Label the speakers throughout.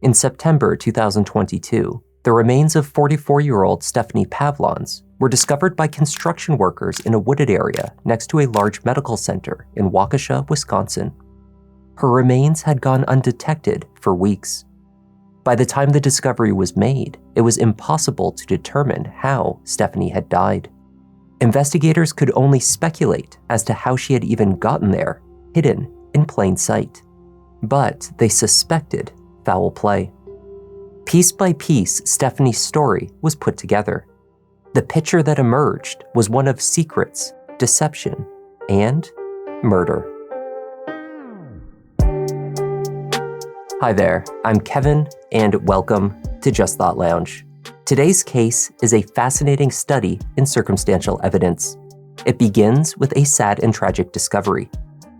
Speaker 1: In September 2022, the remains of 44-year-old Stephanie Pavlons were discovered by construction workers in a wooded area next to a large medical center in Waukesha, Wisconsin. Her remains had gone undetected for weeks. By the time the discovery was made, it was impossible to determine how Stephanie had died. Investigators could only speculate as to how she had even gotten there, hidden in plain sight. But they suspected foul play. Piece by piece, Stephanie's story was put together. The picture that emerged was one of secrets, deception, and murder. Hi there, I'm Kevin, and welcome to Just Thought Lounge. Today's case is a fascinating study in circumstantial evidence. It begins with a sad and tragic discovery.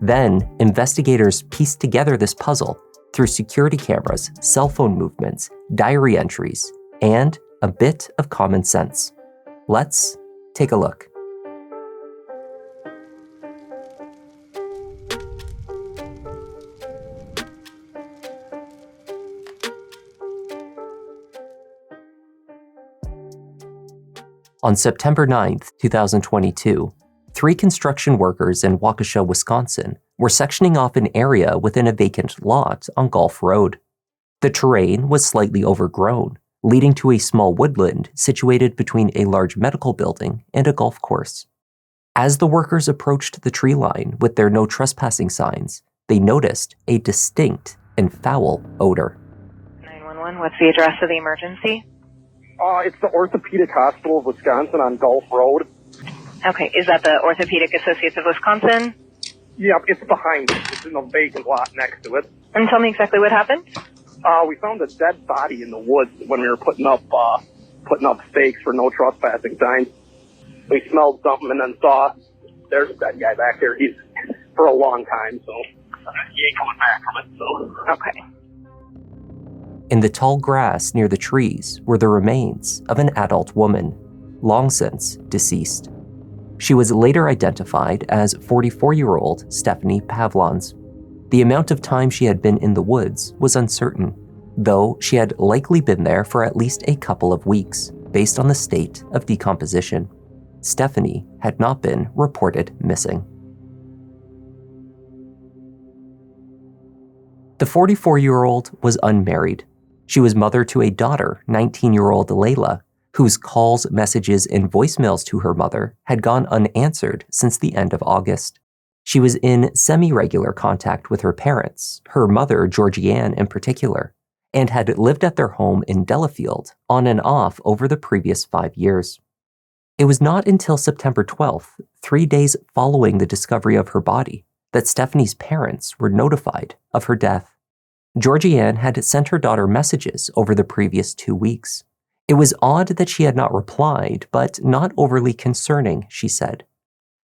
Speaker 1: Then, investigators piece together this puzzle through security cameras, cell phone movements, diary entries, and a bit of common sense. Let's take a look. On September 9th, 2022, 3 construction workers in Waukesha, Wisconsin, were sectioning off an area within a vacant lot on Gulf Road. The terrain was slightly overgrown, leading to a small woodland situated between a large medical building and a golf course. As the workers approached the tree line with their no trespassing signs, they noticed a distinct and foul odor.
Speaker 2: 911, what's the address of the emergency?
Speaker 3: It's the Orthopedic Hospital of Wisconsin on Gulf Road.
Speaker 2: Okay, is that the Orthopedic Associates of Wisconsin?
Speaker 3: Yep, it's behind it. It's in the vacant lot next to it.
Speaker 2: And tell me exactly what happened?
Speaker 3: We found a dead body in the woods when we were putting up stakes for no trespassing signs. We smelled something and then saw there's a dead guy back there. He's for a long time, so he ain't coming back from it. So
Speaker 2: okay.
Speaker 1: In the tall grass near the trees were the remains of an adult woman, long since deceased. She was later identified as 44-year-old Stephanie Pavlons. The amount of time she had been in the woods was uncertain, though she had likely been there for at least a couple of weeks, based on the state of decomposition. Stephanie had not been reported missing. The 44-year-old was unmarried. She was mother to a daughter, 19-year-old Layla, whose calls, messages, and voicemails to her mother had gone unanswered since the end of August. She was in semi-regular contact with her parents, her mother, Georgianne in particular, and had lived at their home in Delafield on and off over the previous 5 years. It was not until September 12th, 3 days following the discovery of her body, that Stephanie's parents were notified of her death. Georgianne had sent her daughter messages over the previous 2 weeks. It was odd that she had not replied, but not overly concerning, she said.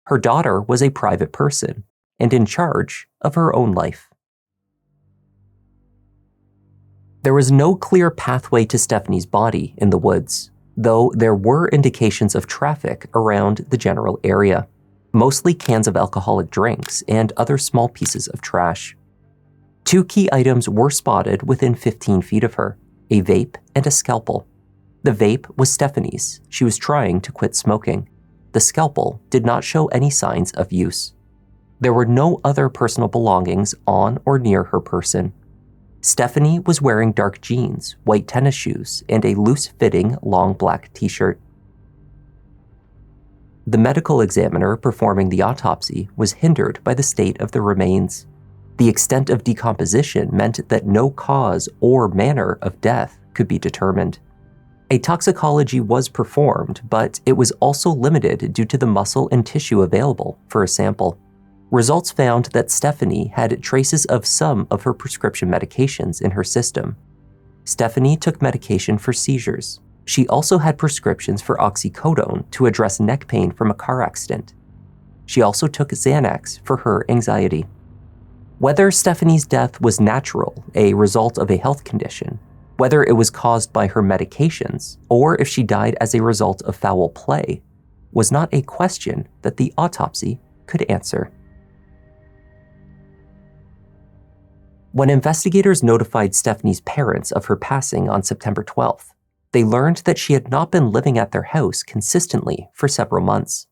Speaker 1: Her daughter was a private person and in charge of her own life. There was no clear pathway to Stephanie's body in the woods, though there were indications of traffic around the general area, mostly cans of alcoholic drinks and other small pieces of trash. 2 key items were spotted within 15 feet of her, a vape and a scalpel. The vape was Stephanie's. She was trying to quit smoking. The scalpel did not show any signs of use. There were no other personal belongings on or near her person. Stephanie was wearing dark jeans, white tennis shoes, and a loose-fitting long black t-shirt. The medical examiner performing the autopsy was hindered by the state of the remains. The extent of decomposition meant that no cause or manner of death could be determined. A toxicology was performed, but it was also limited due to the muscle and tissue available for a sample. Results found that Stephanie had traces of some of her prescription medications in her system. Stephanie took medication for seizures. She also had prescriptions for oxycodone to address neck pain from a car accident. She also took Xanax for her anxiety. Whether Stephanie's death was natural, a result of a health condition, whether it was caused by her medications, or if she died as a result of foul play, was not a question that the autopsy could answer. When investigators notified Stephanie's parents of her passing on September 12th, they learned that she had not been living at their house consistently for several months.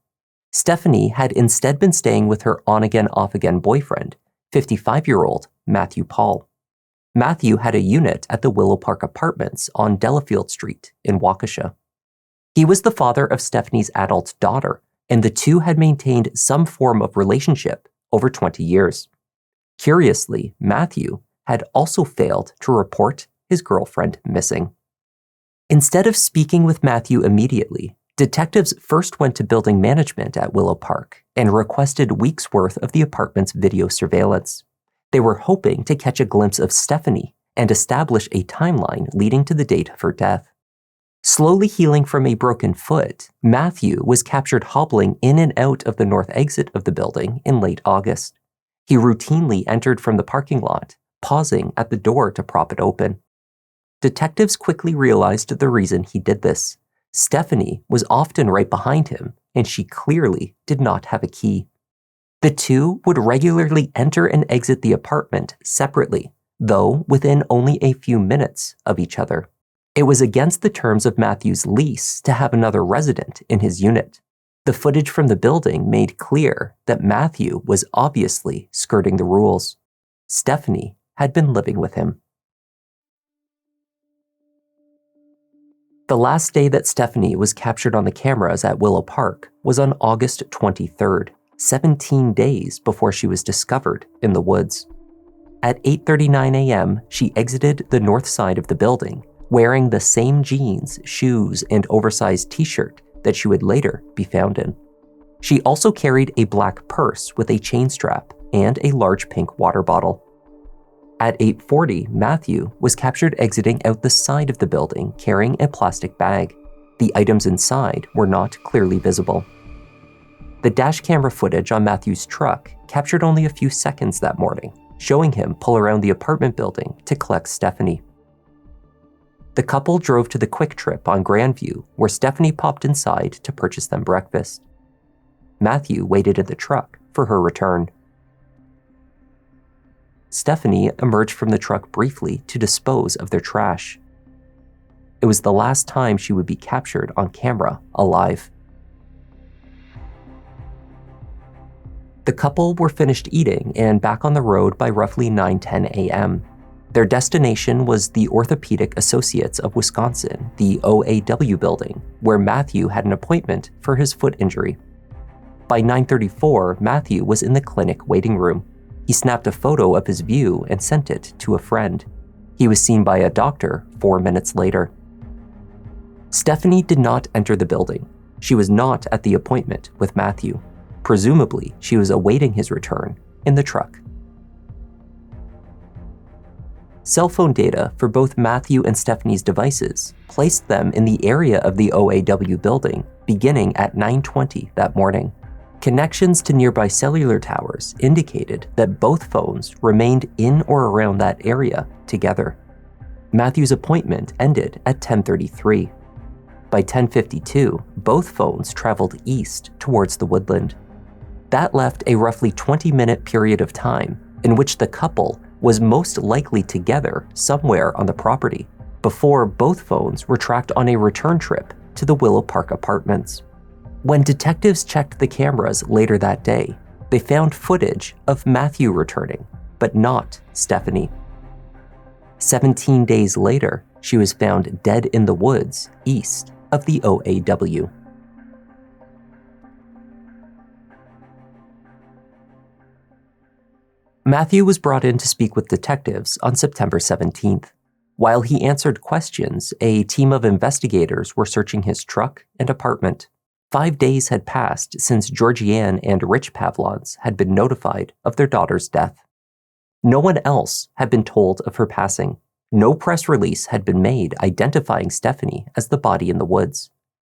Speaker 1: Stephanie had instead been staying with her on-again, off-again boyfriend, 55-year-old Matthew Paul. Matthew had a unit at the Willow Park Apartments on Delafield Street in Waukesha. He was the father of Stephanie's adult daughter, and the two had maintained some form of relationship over 20 years. Curiously, Matthew had also failed to report his girlfriend missing. Instead of speaking with Matthew immediately, detectives first went to building management at Willow Park and requested weeks' worth of the apartment's video surveillance. They were hoping to catch a glimpse of Stephanie and establish a timeline leading to the date of her death. Slowly healing from a broken foot, Matthew was captured hobbling in and out of the north exit of the building in late August. He routinely entered from the parking lot, pausing at the door to prop it open. Detectives quickly realized the reason he did this. Stephanie was often right behind him, and she clearly did not have a key. The two would regularly enter and exit the apartment separately, though within only a few minutes of each other. It was against the terms of Matthew's lease to have another resident in his unit. The footage from the building made clear that Matthew was obviously skirting the rules. Stephanie had been living with him. The last day that Stephanie was captured on the cameras at Willow Park was on August 23rd, 17 days before she was discovered in the woods. At 8:39 a.m., she exited the north side of the building, wearing the same jeans, shoes, and oversized t-shirt that she would later be found in. She also carried a black purse with a chain strap and a large pink water bottle. At 8:40, Matthew was captured exiting out the side of the building carrying a plastic bag. The items inside were not clearly visible. The dash camera footage on Matthew's truck captured only a few seconds that morning, showing him pull around the apartment building to collect Stephanie. The couple drove to the Quick Trip on Grandview, where Stephanie popped inside to purchase them breakfast. Matthew waited in the truck for her return. Stephanie emerged from the truck briefly to dispose of their trash. It was the last time she would be captured on camera alive. The couple were finished eating and back on the road by roughly 9:10 a.m. Their destination was the Orthopedic Associates of Wisconsin, the OAW building, where Matthew had an appointment for his foot injury. By 9:34, Matthew was in the clinic waiting room. He snapped a photo of his view and sent it to a friend. He was seen by a doctor 4 minutes later. Stephanie did not enter the building. She was not at the appointment with Matthew. Presumably, she was awaiting his return in the truck. Cell phone data for both Matthew and Stephanie's devices placed them in the area of the OAW building beginning at 9:20 that morning. Connections to nearby cellular towers indicated that both phones remained in or around that area together. Matthew's appointment ended at 10:33. By 10:52, both phones traveled east towards the woodland. That left a roughly 20-minute period of time in which the couple was most likely together somewhere on the property before both phones were tracked on a return trip to the Willow Park Apartments. When detectives checked the cameras later that day, they found footage of Matthew returning, but not Stephanie. 17 days later, she was found dead in the woods east of the OAW. Matthew was brought in to speak with detectives on September 17th. While he answered questions, a team of investigators were searching his truck and apartment. 5 days had passed since Georgianne and Rich Pavlons had been notified of their daughter's death. No one else had been told of her passing. No press release had been made identifying Stephanie as the body in the woods.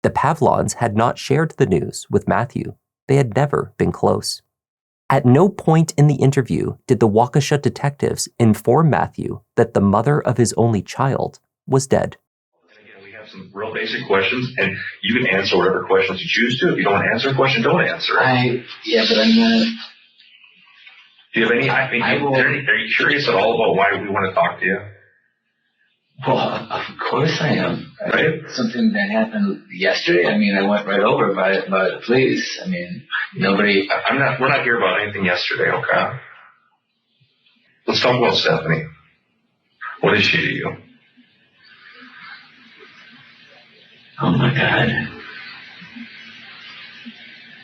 Speaker 1: The Pavlons had not shared the news with Matthew. They had never been close. At no point in the interview did the Waukesha detectives inform Matthew that the mother of his only child was dead.
Speaker 4: Again, we have some real basic questions, and you can answer whatever questions you choose to. If you don't want to answer a question, don't answer it.
Speaker 5: Yeah, but I'm not.
Speaker 4: Do you have any, are you curious at all about why we want to talk to you?
Speaker 5: Well, of course I am.
Speaker 4: Right?
Speaker 5: Something that happened yesterday. I mean, I went right over by the police. I mean, nobody.
Speaker 4: We're not here about anything yesterday, okay? Let's talk about Stephanie. What is she to you?
Speaker 5: Oh my God.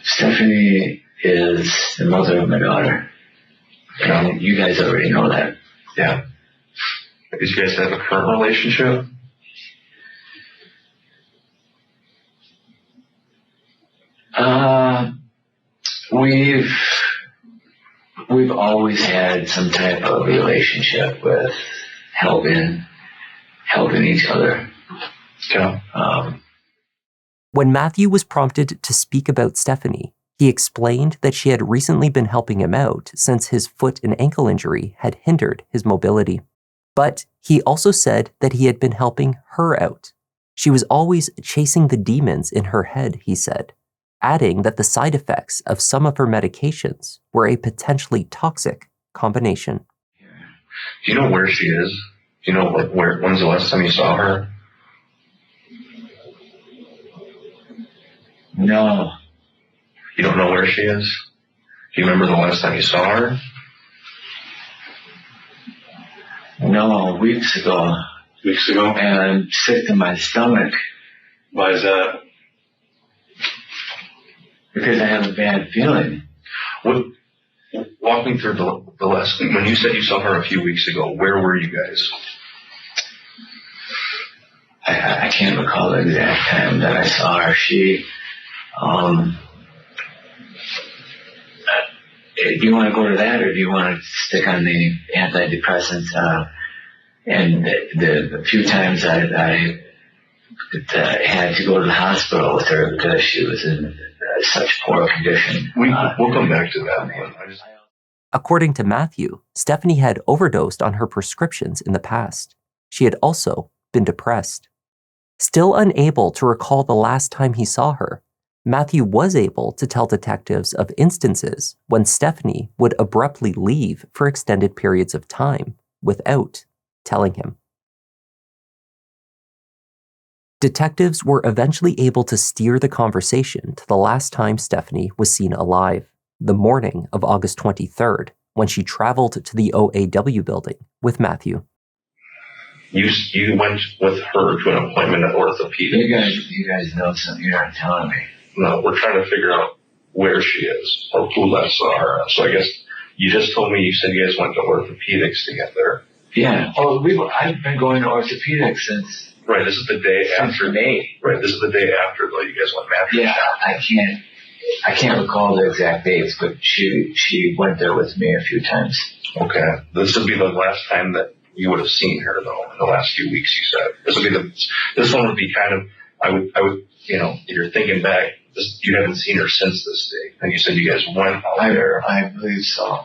Speaker 5: Stephanie is the mother of my daughter. And you guys already know that.
Speaker 4: Yeah. Did you guys have a current relationship?
Speaker 5: We've always had some type of relationship with helping each other.
Speaker 4: Yeah.
Speaker 1: When Matthew was prompted to speak about Stephanie, he explained that she had recently been helping him out since his foot and ankle injury had hindered his mobility. But he also said that he had been helping her out. She was always chasing the demons in her head, he said, adding that the side effects of some of her medications were a potentially toxic combination.
Speaker 4: Do you know where she is? Do you know when's the last time you saw her?
Speaker 5: No.
Speaker 4: You don't know where she is? Do you remember the last time you saw her?
Speaker 5: No, weeks ago.
Speaker 4: Weeks ago?
Speaker 5: And I'm sick to my stomach.
Speaker 4: Why is that?
Speaker 5: Because I have a bad feeling.
Speaker 4: Walk me through the last. When you said you saw her a few weeks ago, where were you guys?
Speaker 5: I can't recall the exact time that I saw her. Do you want to go to that, or do you want to stick on the antidepressants? And the few times I had to go to the hospital with her because she was in such poor condition.
Speaker 4: We'll come back to that.
Speaker 1: According to Matthew, Stephanie had overdosed on her prescriptions in the past. She had also been depressed. Still unable to recall the last time he saw her, Matthew was able to tell detectives of instances when Stephanie would abruptly leave for extended periods of time without telling him. Detectives were eventually able to steer the conversation to the last time Stephanie was seen alive, the morning of August 23rd, when she traveled to the OAW building with Matthew.
Speaker 4: You went with her to an appointment at orthopedic.
Speaker 5: You guys know something you're not telling me.
Speaker 4: No, we're trying to figure out where she is or who last saw her. So I guess you just told me you said you guys went to orthopedics together.
Speaker 5: Yeah. Oh, I've been going to orthopedics since.
Speaker 4: Right. This is the day after
Speaker 5: May.
Speaker 4: Right. This is the day after though. You guys went mattress.
Speaker 5: Yeah. I can't recall the exact dates, but she went there with me a few times.
Speaker 4: Okay. This would be the last time that you would have seen her though in the last few weeks. You said this one would be kind of. I would. If you're thinking back, you haven't seen her since this day. And you said you guys went out there.
Speaker 5: I believe so.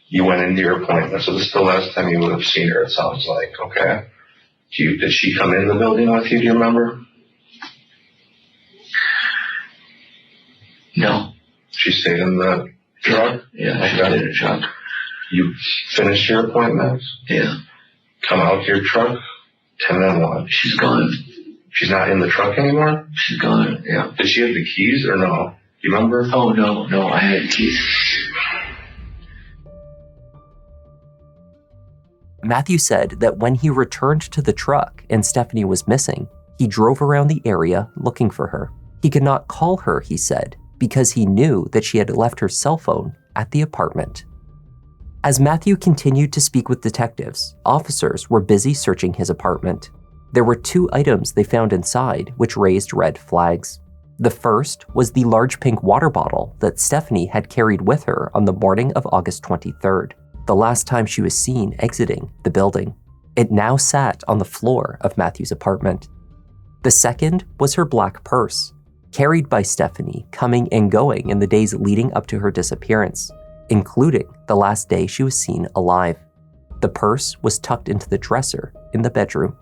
Speaker 4: You went into your appointment. So this is the last time you would have seen her, it sounds like. Okay. Did she come in the building with you? Do you remember?
Speaker 5: No.
Speaker 4: She stayed in the truck?
Speaker 5: Yeah, she stayed in the truck.
Speaker 4: You finished your appointment?
Speaker 5: Yeah.
Speaker 4: Come out to your truck? 10 and 1.
Speaker 5: She's gone.
Speaker 4: She's not in the truck anymore?
Speaker 5: She's gone, yeah.
Speaker 4: Did she have the keys or no? Do you remember?
Speaker 5: Oh, no, I had the keys.
Speaker 1: Matthew said that when he returned to the truck and Stephanie was missing, he drove around the area looking for her. He could not call her, he said, because he knew that she had left her cell phone at the apartment. As Matthew continued to speak with detectives, officers were busy searching his apartment. There were 2 items they found inside which raised red flags. The first was the large pink water bottle that Stephanie had carried with her on the morning of August 23rd, the last time she was seen exiting the building. It now sat on the floor of Matthew's apartment. The second was her black purse, carried by Stephanie coming and going in the days leading up to her disappearance, including the last day she was seen alive. The purse was tucked into the dresser in the bedroom.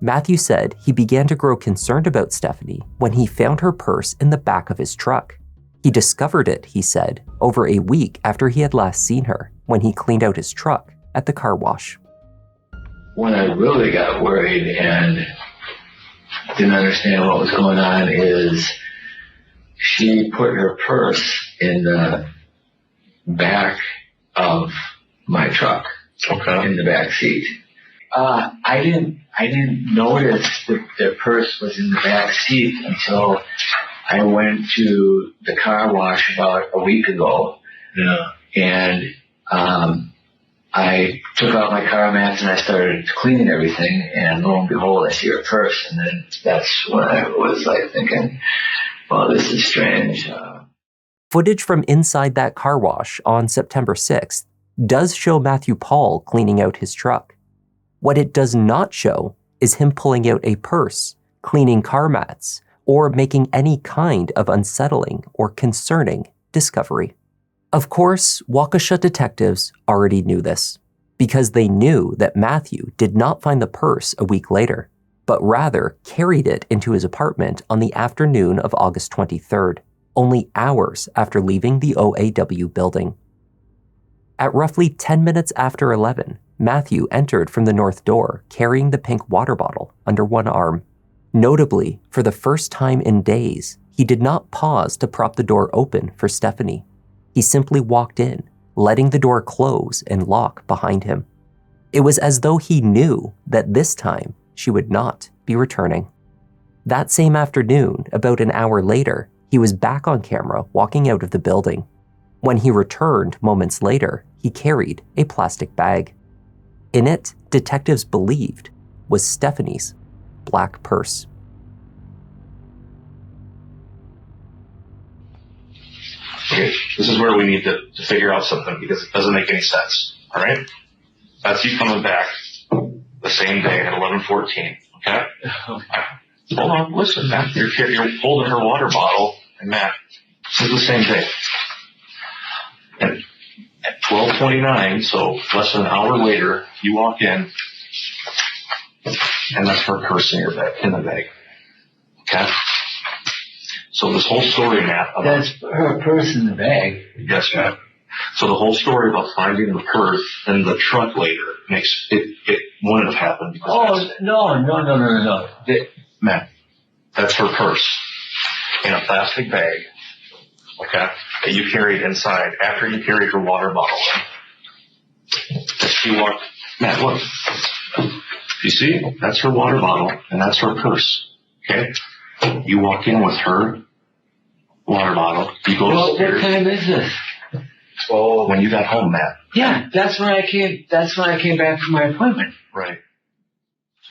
Speaker 1: Matthew said he began to grow concerned about Stephanie when he found her purse in the back of his truck. He discovered it, he said, over a week after he had last seen her, when he cleaned out his truck at the car wash.
Speaker 5: When I really got worried and didn't understand what was going on is she put her purse in the back of my truck, in the back seat. I didn't notice that the purse was in the back seat until I went to the car wash about a week ago. Yeah. And I took out my car mats and I started cleaning everything, and lo and behold, I see her purse, and then that's when I was like thinking, well, this is strange.
Speaker 1: Footage from inside that car wash on September 6th does show Matthew Paul cleaning out his truck. What it does not show is him pulling out a purse, cleaning car mats, or making any kind of unsettling or concerning discovery. Of course, Waukesha detectives already knew this, because they knew that Matthew did not find the purse a week later, but rather carried it into his apartment on the afternoon of August 23rd, only hours after leaving the OAW building. At roughly 10 minutes after 11, Matthew entered from the north door carrying the pink water bottle under one arm. Notably, for the first time in days, he did not pause to prop the door open for Stephanie. He simply walked in, letting the door close and lock behind him. It was as though he knew that this time she would not be returning. That same afternoon, about an hour later, he was back on camera walking out of the building. When he returned moments later, he carried a plastic bag. In it, detectives believed, was Stephanie's black purse.
Speaker 4: Okay, this is where we need to figure out something, because it doesn't make any sense. All right? That's you coming back the same day at 11:14. Okay? Hold on, listen, Matt. You're holding her water bottle, and Matt, this is the same day. And at 12:29, so less than an hour later, you walk in, and that's her purse in the bag. Okay? So this whole story, Matt.
Speaker 5: That's her purse in the bag.
Speaker 4: Yes, Matt. So the whole story about finding the purse in the truck later makes it wouldn't have happened.
Speaker 5: No.
Speaker 4: Matt, that's her purse in a plastic bag, okay, that you carried inside after you carried her water bottle in. She walked, Matt, look. You see? That's her water bottle, and that's her purse, okay? You walk in with her water bottle. You go upstairs.
Speaker 5: What time is this?
Speaker 4: Well, when you got home, Matt.
Speaker 5: Yeah, that's when I came back from my appointment.
Speaker 4: Right.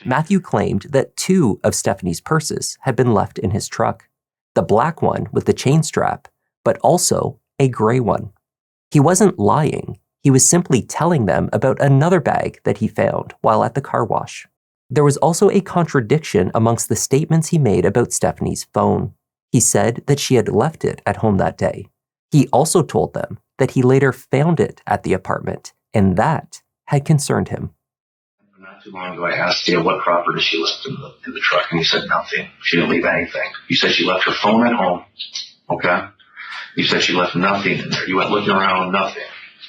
Speaker 1: Matthew claimed that 2 of Stephanie's purses had been left in his truck, the black one with the chain strap, but also a gray one. He wasn't lying. He was simply telling them about another bag that he found while at the car wash. There was also a contradiction amongst the statements he made about Stephanie's phone. He said that she had left it at home that day. He also told them that he later found it at the apartment, and that had concerned him.
Speaker 4: Not too long ago, I asked you what property she left in the truck, and you said nothing. She didn't leave anything. You said she left her phone at home, okay? You said she left nothing in there. You went looking around, nothing,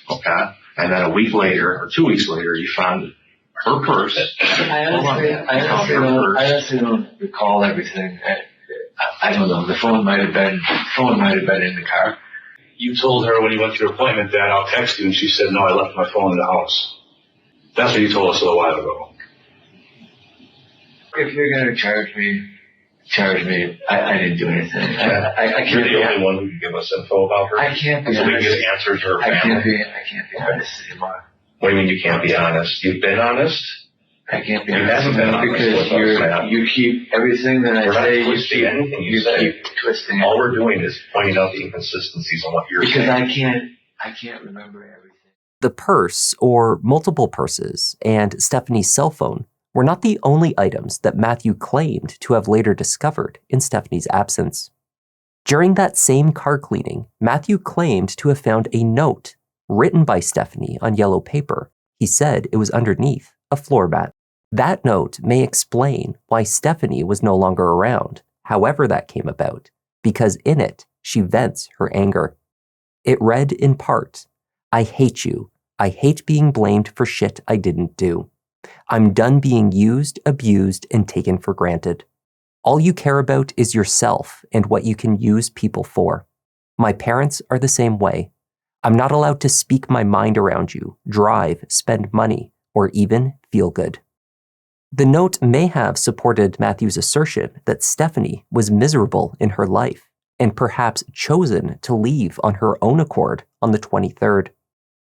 Speaker 4: okay? And then a week later, or 2 weeks later, you found her purse.
Speaker 5: I honestly don't recall everything. I don't know. The phone might have been in the car.
Speaker 6: You told her when you went to your appointment that I'll text you, and she said, no, I left my phone in the house. That's what you told us a little while ago.
Speaker 5: If you're going to charge me. I didn't do anything.
Speaker 4: You're the only one who can give us info about her.
Speaker 5: I can't be
Speaker 4: so
Speaker 5: honest.
Speaker 4: we can get answers to her family.
Speaker 5: I can't be honest anymore.
Speaker 4: What do you mean you can't be honest? You've been honest?
Speaker 5: I can't be
Speaker 4: You
Speaker 5: honest
Speaker 4: haven't been honest
Speaker 5: because
Speaker 4: with us, Matt.
Speaker 5: you keep everything that I
Speaker 4: We're
Speaker 5: say.
Speaker 4: not twisting anything you say.
Speaker 5: Keep twisting it.
Speaker 4: All we're doing is pointing out the inconsistencies on what you're
Speaker 5: because
Speaker 4: saying.
Speaker 5: I can't remember everything.
Speaker 1: The purse, or multiple purses, and Stephanie's cell phone were not the only items that Matthew claimed to have later discovered in Stephanie's absence. During that same car cleaning, Matthew claimed to have found a note written by Stephanie on yellow paper. He said it was underneath a floor mat. That note may explain why Stephanie was no longer around, however that came about, because in it, she vents her anger. It read in part, "I hate you. I hate being blamed for shit I didn't do. I'm done being used, abused, and taken for granted. All you care about is yourself and what you can use people for. My parents are the same way. I'm not allowed to speak my mind around you, drive, spend money, or even feel good. The note may have supported Matthew's assertion that Stephanie was miserable in her life and perhaps chosen to leave on her own accord on the 23rd.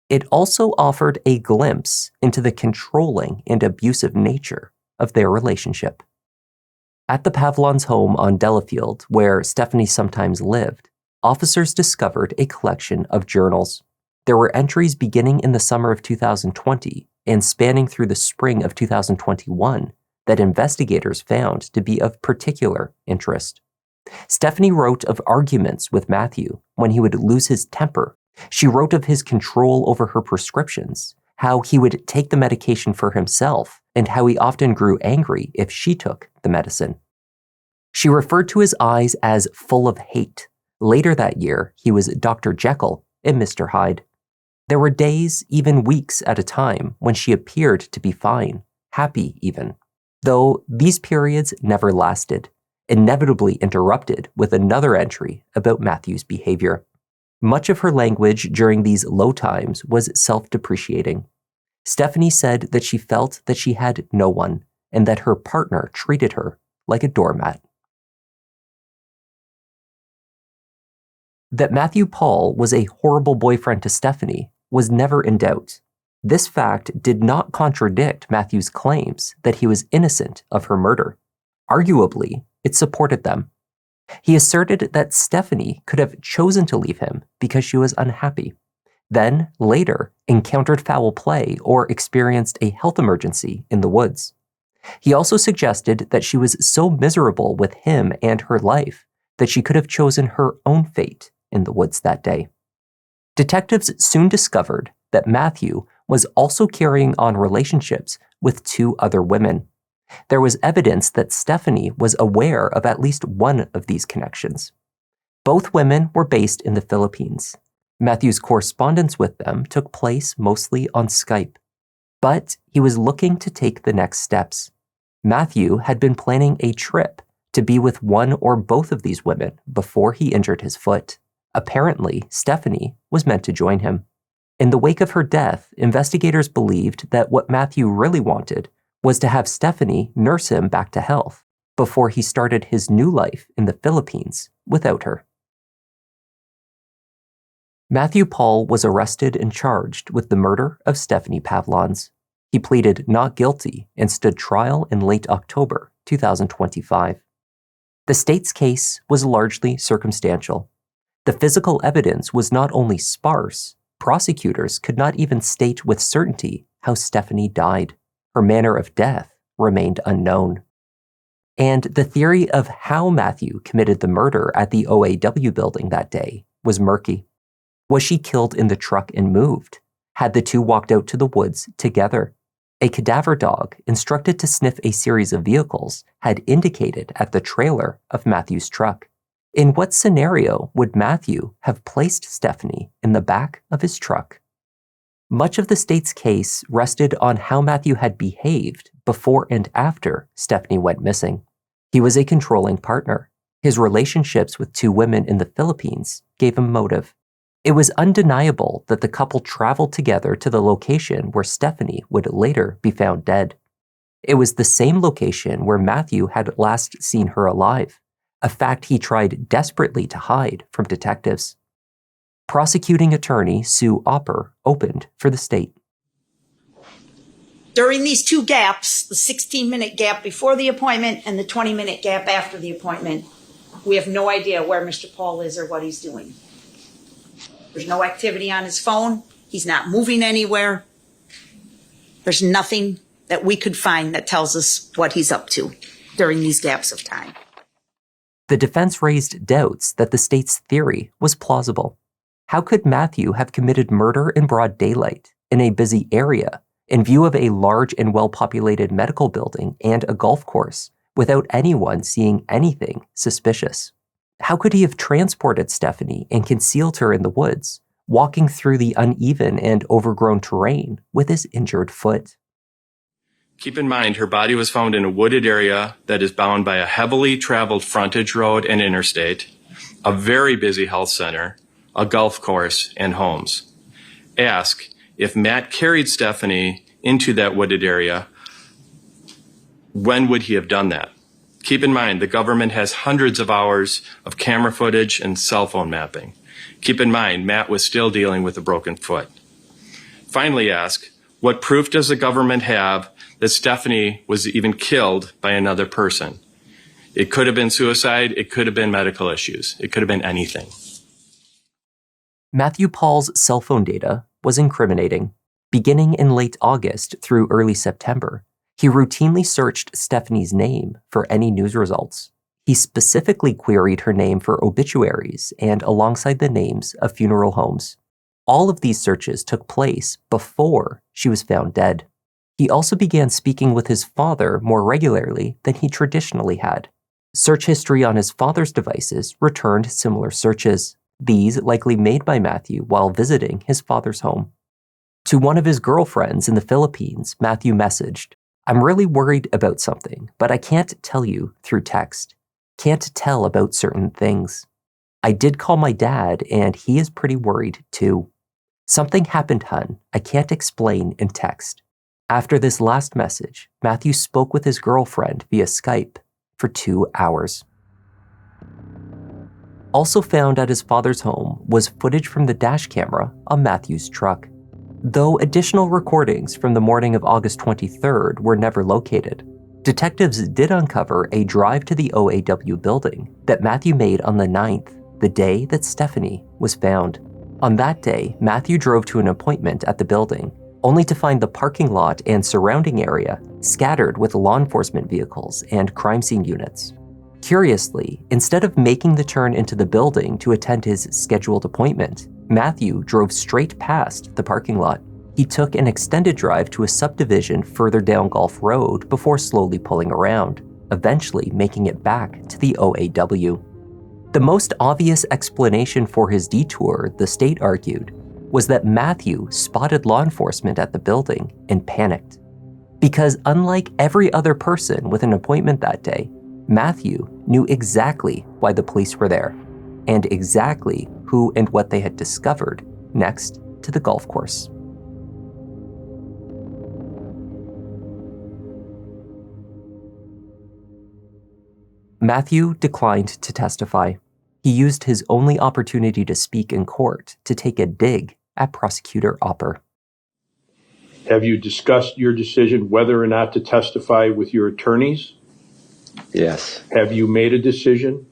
Speaker 1: It also offered a glimpse into the controlling and abusive nature of their relationship. At the Pavlons' home on Delafield, where Stephanie sometimes lived, officers discovered a collection of journals. There were entries beginning in the summer of 2020 and spanning through the spring of 2021 that investigators found to be of particular interest. Stephanie wrote of arguments with Matthew when he would lose his temper. She wrote of his control over her prescriptions, how he would take the medication for himself, and how he often grew angry if she took the medicine. She referred to his eyes as full of hate. Later that year, he was Dr. Jekyll and Mr. Hyde. There were days, even weeks at a time, when she appeared to be fine, happy even, though these periods never lasted, inevitably interrupted with another entry about Matthew's behavior. Much of her language during these low times was self-depreciating. Stephanie said that she felt that she had no one and that her partner treated her like a doormat. That Matthew Paul was a horrible boyfriend to Stephanie was never in doubt. This fact did not contradict Matthew's claims that he was innocent of her murder. Arguably, it supported them. He asserted that Stephanie could have chosen to leave him because she was unhappy, then later encountered foul play or experienced a health emergency in the woods. He also suggested that she was so miserable with him and her life that she could have chosen her own fate in the woods that day. Detectives soon discovered that Matthew was also carrying on relationships with 2 other women. There was evidence that Stephanie was aware of at least one of these connections. Both women were based in the Philippines. Matthew's correspondence with them took place mostly on Skype. But he was looking to take the next steps. Matthew had been planning a trip to be with one or both of these women before he injured his foot. Apparently, Stephanie was meant to join him. In the wake of her death, investigators believed that what Matthew really wanted was to have Stephanie nurse him back to health before he started his new life in the Philippines without her. Matthew Paul was arrested and charged with the murder of Stephanie Pavlons. He pleaded not guilty and stood trial in late October 2025. The state's case was largely circumstantial. The physical evidence was not only sparse, prosecutors could not even state with certainty how Stephanie died. Her manner of death remained unknown. And the theory of how Matthew committed the murder at the OAW building that day was murky. Was she killed in the truck and moved? Had the 2 walked out to the woods together? A cadaver dog, instructed to sniff a series of vehicles, had indicated at the trailer of Matthew's truck. In what scenario would Matthew have placed Stephanie in the back of his truck? Much of the state's case rested on how Matthew had behaved before and after Stephanie went missing. He was a controlling partner. His relationships with 2 women in the Philippines gave him motive. It was undeniable that the couple traveled together to the location where Stephanie would later be found dead. It was the same location where Matthew had last seen her alive, a fact he tried desperately to hide from detectives. Prosecuting attorney Sue Opper opened for the state.
Speaker 7: During these 2 gaps, the 16-minute gap before the appointment and the 20-minute gap after the appointment, we have no idea where Mr. Paul is or what he's doing. There's no activity on his phone. He's not moving anywhere. There's nothing that we could find that tells us what he's up to during these gaps of time.
Speaker 1: The defense raised doubts that the state's theory was plausible. How could Matthew have committed murder in broad daylight in a busy area in view of a large and well-populated medical building and a golf course without anyone seeing anything suspicious? How could he have transported Stephanie and concealed her in the woods walking through the uneven and overgrown terrain with his injured foot.
Speaker 8: Keep in mind, her body was found in a wooded area that is bound by a heavily traveled frontage road and interstate, a very busy health center, a golf course, and homes. Ask if Matt carried Stephanie into that wooded area, when would he have done that? Keep in mind, the government has hundreds of hours of camera footage and cell phone mapping. Keep in mind, Matt was still dealing with a broken foot. Finally ask, what proof does the government have that Stephanie was even killed by another person? It could have been suicide, it could have been medical issues, it could have been anything.
Speaker 1: Matthew Paul's cell phone data was incriminating. Beginning in late August through early September, he routinely searched Stephanie's name for any news results. He specifically queried her name for obituaries and alongside the names of funeral homes. All of these searches took place before she was found dead. He also began speaking with his father more regularly than he traditionally had. Search history on his father's devices returned similar searches, these likely made by Matthew while visiting his father's home. To one of his girlfriends in the Philippines, Matthew messaged, "I'm really worried about something, but I can't tell you through text. Can't tell about certain things. I did call my dad, and he is pretty worried too. Something happened, hun. I can't explain in text." After this last message, Matthew spoke with his girlfriend via Skype for 2 hours. Also found at his father's home was footage from the dash camera on Matthew's truck. Though additional recordings from the morning of August 23rd were never located, detectives did uncover a drive to the OAW building that Matthew made on the 9th, the day that Stephanie was found. On that day, Matthew drove to an appointment at the building, only to find the parking lot and surrounding area scattered with law enforcement vehicles and crime scene units. Curiously, instead of making the turn into the building to attend his scheduled appointment, Matthew drove straight past the parking lot. He took an extended drive to a subdivision further down Gulf Road before slowly pulling around, eventually making it back to the OAW. The most obvious explanation for his detour, the state argued, was that Matthew spotted law enforcement at the building and panicked. Because unlike every other person with an appointment that day, Matthew knew exactly why the police were there, and exactly who and what they had discovered next to the golf course. Matthew declined to testify. He used his only opportunity to speak in court to take a dig at Prosecutor Opper.
Speaker 9: Have you discussed your decision whether or not to testify with your attorneys?
Speaker 5: Yes.
Speaker 9: Have you made a decision?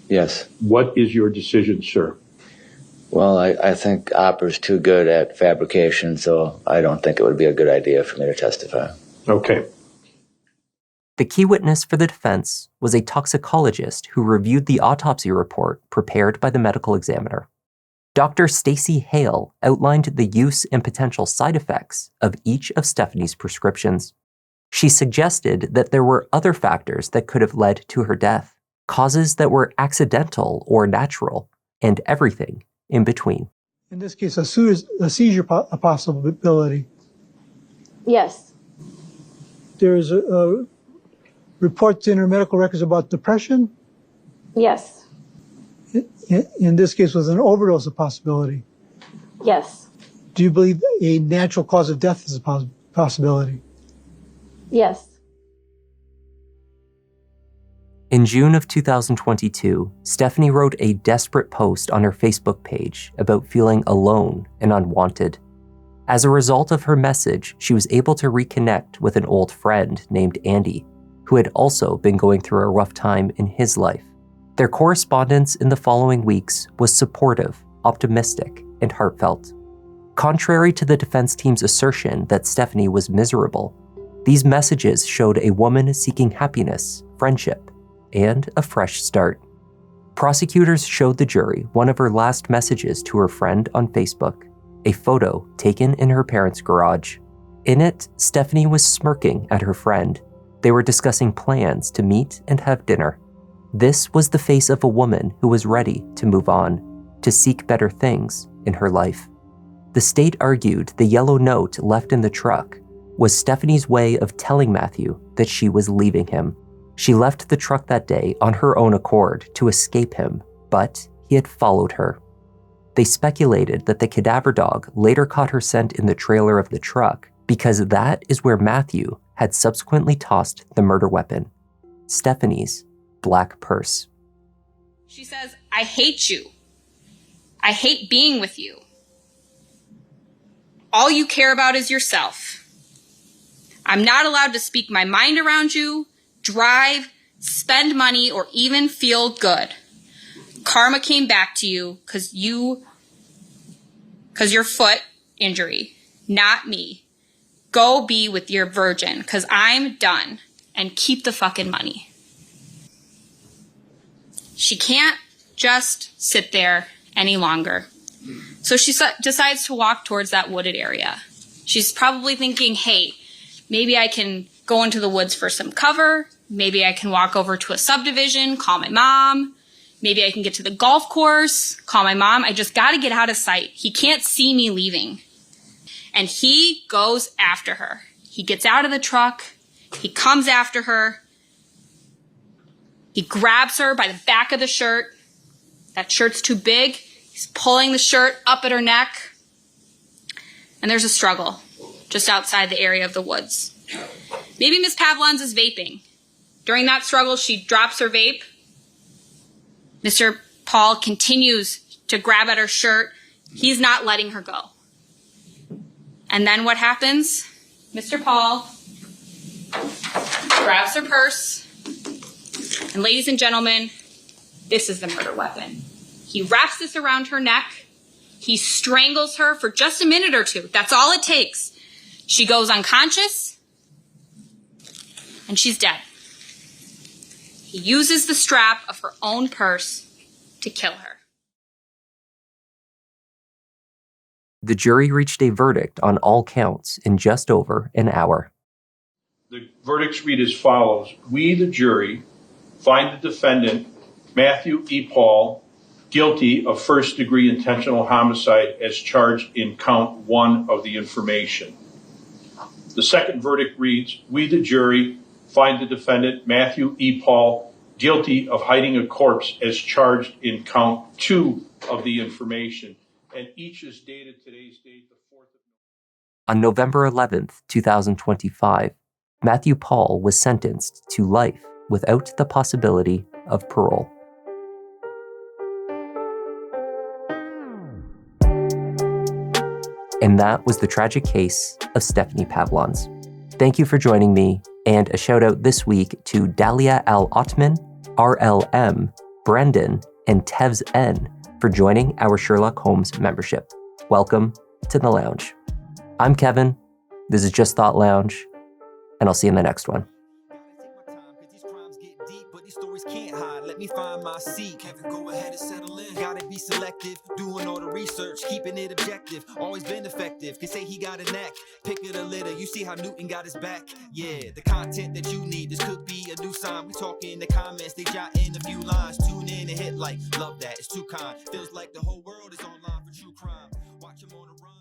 Speaker 5: Yes.
Speaker 9: What is your decision, sir?
Speaker 5: Well, I think Opper's too good at fabrication, so I don't think it would be a good idea for me to testify.
Speaker 9: Okay.
Speaker 1: The key witness for the defense was a toxicologist who reviewed the autopsy report prepared by the medical examiner. Dr. Stacy Hale outlined the use and potential side effects of each of Stephanie's prescriptions. She suggested that there were other factors that could have led to her death, causes that were accidental or natural, and everything in between.
Speaker 10: In this case, a seizure a possibility.
Speaker 11: Yes.
Speaker 10: There's reports in her medical records about depression.
Speaker 11: Yes.
Speaker 10: In this case, was an overdose a possibility.
Speaker 11: Yes.
Speaker 10: Do you believe a natural cause of death is a possibility?
Speaker 11: Yes.
Speaker 1: In June of 2022, Stephanie wrote a desperate post on her Facebook page about feeling alone and unwanted. As a result of her message, she was able to reconnect with an old friend named Andy, who had also been going through a rough time in his life. Their correspondence in the following weeks was supportive, optimistic, and heartfelt. Contrary to the defense team's assertion that Stephanie was miserable, these messages showed a woman seeking happiness, friendship, and a fresh start. Prosecutors showed the jury one of her last messages to her friend on Facebook, a photo taken in her parents' garage. In it, Stephanie was smirking at her friend. They were discussing plans to meet and have dinner. This was the face of a woman who was ready to move on, to seek better things in her life. The state argued the yellow note left in the truck was Stephanie's way of telling Matthew that she was leaving him. She left the truck that day on her own accord to escape him, but he had followed her. They speculated that the cadaver dog later caught her scent in the trailer of the truck because that is where Matthew had subsequently tossed the murder weapon, Stephanie's black purse.
Speaker 12: She says, "I hate you. I hate being with you. All you care about is yourself. I'm not allowed to speak my mind around you, drive, spend money, or even feel good. Karma came back to you because your foot injury, not me. Go be with your virgin because I'm done, and keep the fucking money." She can't just sit there any longer. So she decides to walk towards that wooded area. She's probably thinking, hey, maybe I can go into the woods for some cover. Maybe I can walk over to a subdivision, call my mom. Maybe I can get to the golf course, call my mom. I just got to get out of sight. He can't see me leaving. And he goes after her. He gets out of the truck. He comes after her. He grabs her by the back of the shirt. That shirt's too big. He's pulling the shirt up at her neck. And there's a struggle just outside the area of the woods. Maybe Miss Pavlons is vaping. During that struggle, she drops her vape. Mr. Paul continues to grab at her shirt. He's not letting her go. And then what happens? Mr. Paul grabs her purse. And ladies and gentlemen, this is the murder weapon. He wraps this around her neck. He strangles her for just a minute or two. That's all it takes. She goes unconscious, and she's dead. He uses the strap of her own purse to kill her.
Speaker 1: The jury reached a verdict on all counts in just over an hour.
Speaker 9: The verdicts read as follows. We, the jury, find the defendant, Matthew E. Paul, guilty of first-degree intentional homicide as charged in count 1 of the information. The second verdict reads, we, the jury, find the defendant, Matthew E. Paul, guilty of hiding a corpse as charged in count 2 of the information. And each is dated today's date, the 4th of November.
Speaker 1: On November 11th, 2025, Matthew Paul was sentenced to life without the possibility of parole. And that was the tragic case of Stephanie Pavlons. Thank you for joining me, and a shout out this week to Dalia Al-Ottman, RLM, Brendan, and Tevz N for joining our Sherlock Holmes membership. Welcome to the lounge. I'm Kevin. This is Just Thought Lounge, and I'll see you in the next one.
Speaker 13: Let me find my seat. Kevin, go ahead and settle in. Gotta be selective, doing all the research, keeping it objective. Always been effective. Can say he got a knack. Pick of the litter. You see how Newton got his back. Yeah, the content that you need. This could be a new sign. We talk in the comments. They jot in a few lines. Tune in and hit like. Love that. It's too kind. Feels like the whole world is online for true crime. Watch him on the run.